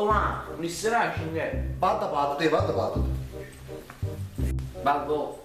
domani, non sarà cinque. Vada, te, vada. Babbo,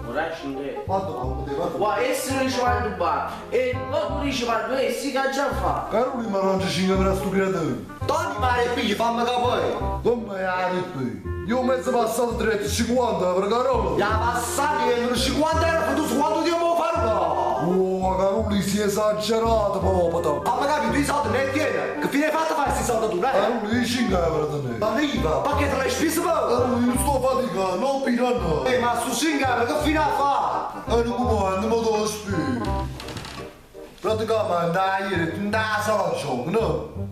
ora cinque. Vada, te, vada. Guarda, essere ricevato il bar e non ricevato e si caccia a fa. Caroli, ma non c'è 5 per sto creatore. Tony mare pigli, fammi capire. Come è qui? Io mezzo passato 50 per Carolo. Ya passati che non 50 euro, tu su quanto tempo farlo? Oh, Caroli si è esagerato proprio. Ma magari tu i soldi ne tieni, che fine hai fatto fare questi soldi tu, eh? Caroli, 5 euro da me. Ma viva, perché te l'hai speso per? Caroli, non sto faticando, non pirando. Ma su 5 euro che fine hai fatto? E non mi do lo spiro. Praticamente ieri non da sala gioco, no?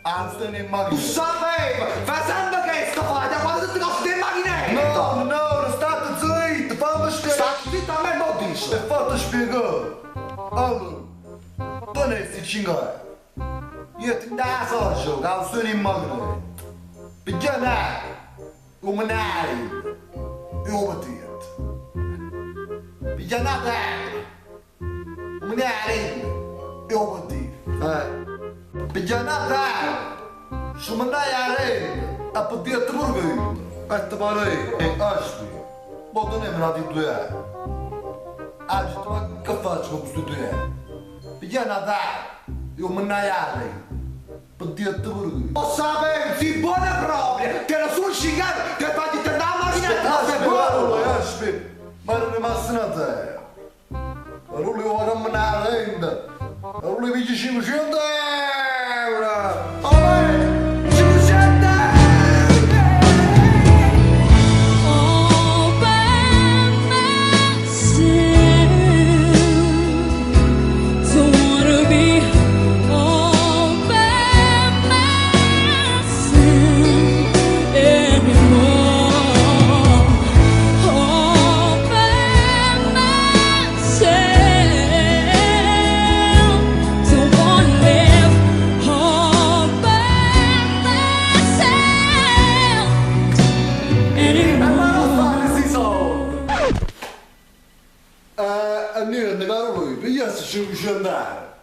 Anzi, te ne Tu immagini. sapevi, fai sempre che sto fare, da quando ti costi in macchinetta? No, state zitto, fammi spiegare. Sta zitto a me non E dici. fate spiegare. Allora, tu ne stai 5 euro. Io ti da sala gioco, non sono in macchina. Perché no? Come nai? Io mi dico. Perché no? Come nai? Io mi dico. Perché no? Se mi dai a rete, a poter trovare. E ti pare, aspi. Ma tu ne mi dai 2 euro. Oggi, ma che faccio con questi 2 euro? Perché no? Io mi dai a rete. Per dire trovare. Lo sapevi, si buona proprio, che non sono scingato, che fai di te da macchinetta, sei buono. Aspetta, ma non è rimasto una terra. Allora io vado a manare la renda. Allora mi dice 500 euro. Oh, 500 All by myself, don't wanna be all by myself anymore. All by myself, don't wanna live all by myself anymore. questi soldi. Niente, caro lui, pigliassi 500 euro.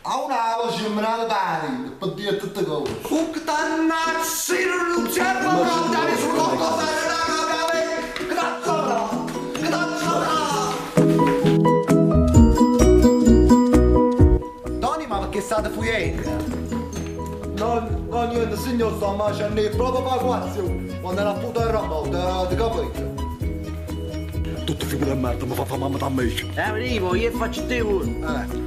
A una voce mi dà bene, per dire tutte cose. Puttannazzi, non c'è proprio dare su qualcosa che Tony, ma perché state fuggendo? No, niente, signor, sto facendo proprio vacuazione. Quando era puta il rapporto, ti capite? Tutti figure di merda, mi fa fare mamma da me. Arrivo, io faccio te uno.